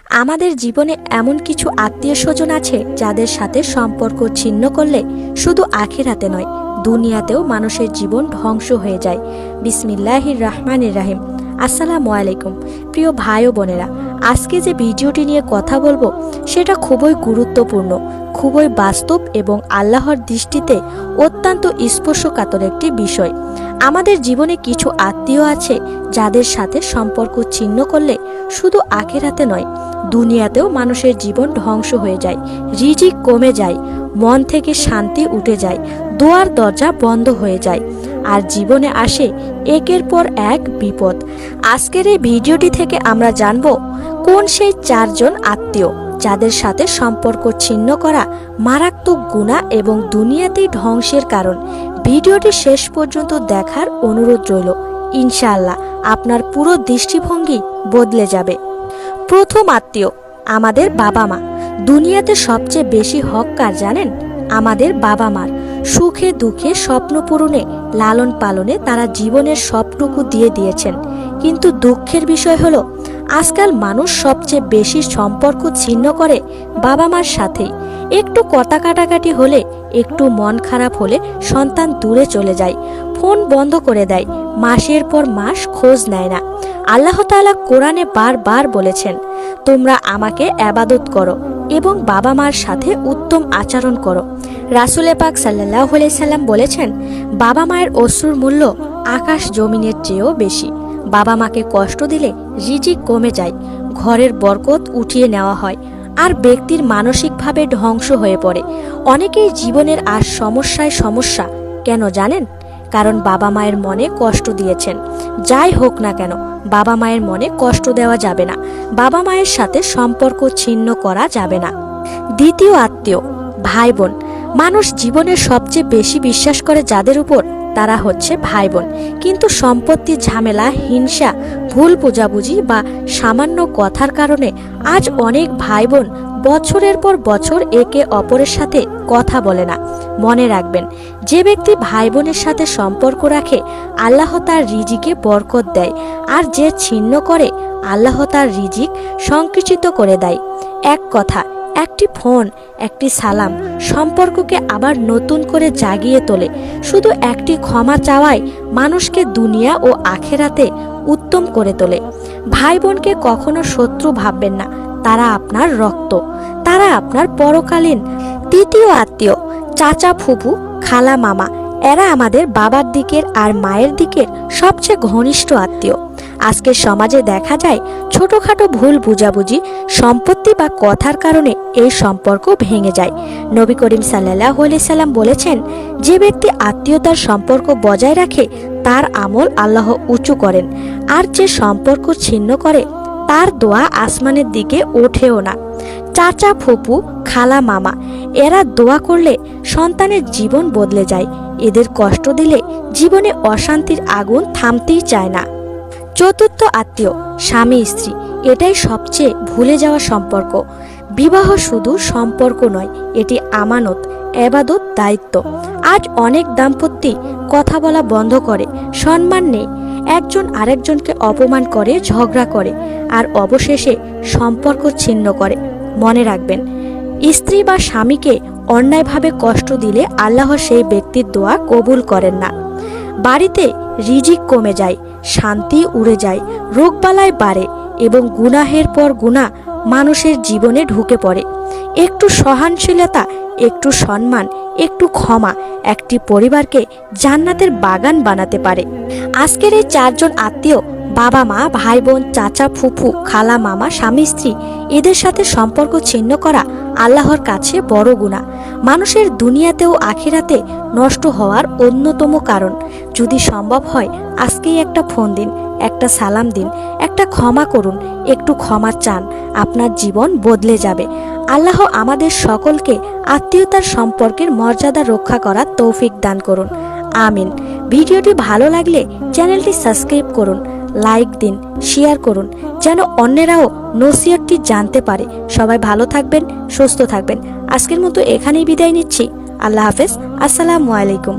আমাদের জীবনে এমন কিছু আত্মীয় স্বজন আছে যাদের সাথে সম্পর্ক ছিন্ন করলে শুধু আখিরাতে নয়, দুনিয়াতেও মানুষের জীবন ধ্বংস হয়ে যায়। বিসমিল্লাহির রহমানির রহিম। আসসালামু আলাইকুম প্রিয় ভাই ও বোনেরা, আজকে যে ভিডিওটি নিয়ে কথা বলবো সেটা খুবই গুরুত্বপূর্ণ, খুবই বাস্তব এবং আল্লাহর দৃষ্টিতে অত্যন্ত স্পর্শকাতর একটি বিষয়। আমাদের জীবনে কিছু আত্মীয় আছে যাদের সাথে সম্পর্ক ছিন্ন করলে শুধু আখিরাতে নয়, দুনিয়াতেও মানুষের জীবন ধ্বংস হয়ে যায়, রিজিক কমে যায়, মন থেকে শান্তি উঠে যায়, দোয়ার দরজা বন্ধ হয়ে যায়, আর জীবনে আসে একের পর এক বিপদ। আজকের এই ভিডিওটি থেকে আমরা জানব কোন সেই চারজন আত্মীয় যাদের সাথে সম্পর্ক ছিন্ন করা মারাত্মক গুনাহ এবং দুনিয়াতেই ধ্বংসের কারণ। ভিডিওটি শেষ পর্যন্ত দেখার অনুরোধ রইল। ইনশাআল্লাহ আপনার পুরো দৃষ্টিভঙ্গি বদলে যাবে। প্রথম আত্মীয় আমাদের বাবা মা। দুনিয়াতে সবচেয়ে বেশি হক কার জানেন? আমাদের বাবা মার। সুখে দুঃখে স্বপ্ন পূরণে লালন পালনে তারা জীবনের সবটুকু দিয়ে দিয়েছেন। কিন্তু দুঃখের বিষয় হলো আজকাল মানুষ সবচেয়ে বেশি সম্পর্ক ছিন্ন করে বাবা মার সাথেই। একটু কথা কাটাকাটি হলে, একটু মন খারাপ হলে সন্তান দূরে চলে যায়, ফোন বন্ধ করে দেয়, মাসের পর মাস খোঁজ নেয় না। আল্লাহ তাআলা কোরআনে বারবার বলেছেন, তোমরা আমাকে ইবাদত করো এবং বাবা মার সাথে উত্তম আচরণ করো। রাসূল পাক সাল্লাল্লাহু আলাইহি সাল্লাম বলেছেন, বাবা মায়ের অশ্রুর মূল্য আকাশ জমিনের চেয়েও বেশি। বাবা মাকে কষ্ট দিলে রিজিক কমে যায়, ঘরের বরকত উঠিয়ে নেওয়া হয়, আর ব্যক্তির মানসিকভাবে ধ্বংস হয়ে পড়ে। অনেকেই জীবনের আর সমস্যা কেন জানেন? কারণ বাবা মায়ের মনে কষ্ট দিয়েছেন। যাই হোক না কেন, বাবা মায়ের মনে কষ্ট দেওয়া যাবে না, বাবা মায়ের সাথে সম্পর্ক ছিন্ন করা যাবে না। দ্বিতীয় আত্মীয় ভাই বোন। মানুষ জীবনের সবচেয়ে বেশি বিশ্বাস করে যাদের উপর, তারা হচ্ছে ভাই বোন। কিন্তু সম্পত্তি, ঝামেলা, হিংসা, ভুল বোঝাবুঝি বা সামান্য কথার কারণে আজ অনেক ভাই বোন বছরের পর বছর একে অপরের সাথে কথা বলে না। মনে রাখবেন, যে ব্যক্তি ভাই বোনের সাথে সম্পর্ক রাখে আল্লাহ তার রিজিকে বরকত দেয়, আর যে ছিন্ন করে আল্লাহ তার রিজিক সংকুচিত করে দেয়। এক কথা, একটি ফোন, একটি সালাম সম্পর্ককে আবার নতুন করে জাগিয়ে তোলে। শুধু একটি ক্ষমা চাওয়াই মানুষকে দুনিয়া ও আখেরাতে উত্তম করে তোলে। ভাই বোনকে কখনো শত্রু ভাববেন না, তারা আপনার রক্ত, তারা আপনার পরকালীন। তৃতীয় আত্মীয় চাচা, ফুফু, খালা, মামা। এরা আমাদের বাবার দিকের আর মায়ের দিকের সবচেয়ে ঘনিষ্ঠ আত্মীয়। আজকের সমাজে দেখা যায় ছোটখাটো ভুল বুঝাবুঝি, সম্পত্তি বা কথার কারণে এই সম্পর্ক ভেঙে যায়। নবী করিম সাল্লাল্লাহু আলাইহি সাল্লাম বলেছেন, যে ব্যক্তি আত্মীয়তার সম্পর্ক বজায় রাখে তার আমল আল্লাহ উঁচু করেন, আর যে সম্পর্ক ছিন্ন করে তার দোয়া আসমানের দিকে ওঠেও না। চাচা, ফুপু, খালা, মামা এরা দোয়া করলে সন্তানের জীবন বদলে যায়। এদের কষ্ট দিলে জীবনে অশান্তির আগুন থামতেই চায় না। চতুর্থ আত্মীয় স্বামী স্ত্রী। এটাই সবচেয়ে ভুলে যাওয়া সম্পর্ক। বিবাহ শুধু সম্পর্ক নয়, এটি আমানত, ইবাদত, দায়িত্ব। আজ অনেক দাম্পত্যই কথা বলা বন্ধ করে, সম্মান নেই, একজন আরেকজনকে অপমান করে, ঝগড়া করে, আর অবশেষে সম্পর্ক ছিন্ন করে। মনে রাখবেন, স্ত্রী বা স্বামীকে অন্যায়ভাবে কষ্ট দিলে আল্লাহ সেই ব্যক্তির দোয়া কবুল করেন না। বাড়িতে রিজিক কমে যায়, শান্তি উড়ে যায়, রোগবালাই বাড়ে এবং গুনাহের পর গুনাহ মানুষের জীবনে ঢুকে পড়ে। একটু সহনশীলতা, একটু সম্মান, একটু ক্ষমা একটি পরিবারকে জান্নাতের বাগান বানাতে পারে। আজকের এই চারজন আত্মীয় বাবা মা, ভাই বোন, চাচা, ফুফু, খালা, মামা, স্বামী স্ত্রী, এদের সাথে সম্পর্ক ছিন্ন করা আল্লাহর কাছে বড় গুনাহ, মানুষের দুনিয়াতেও আখিরাতে নষ্ট হওয়ার অন্যতম কারণ। যদি সম্ভব হয় আজকেই একটা ফোন দিন, একটা সালাম দিন, একটা ক্ষমা করুন, একটু ক্ষমা চান, আপনার জীবন বদলে যাবে। আল্লাহ আমাদের সকলকে আত্মীয়তার সম্পর্কের মর্যাদা রক্ষা করার তৌফিক দান করুন। আমিন। ভিডিওটি ভালো লাগলে চ্যানেলটি সাবস্ক্রাইব করুন, লাইক দিন, শেয়ার করুন, যেন অন্যেরাও নসিহতটি জানতে পারে। সবাই ভালো থাকবেন, সুস্থ থাকবেন। আজকের মতো এখানেই বিদায় নিচ্ছি। আল্লাহ হাফেজ। আসসালামু আলাইকুম।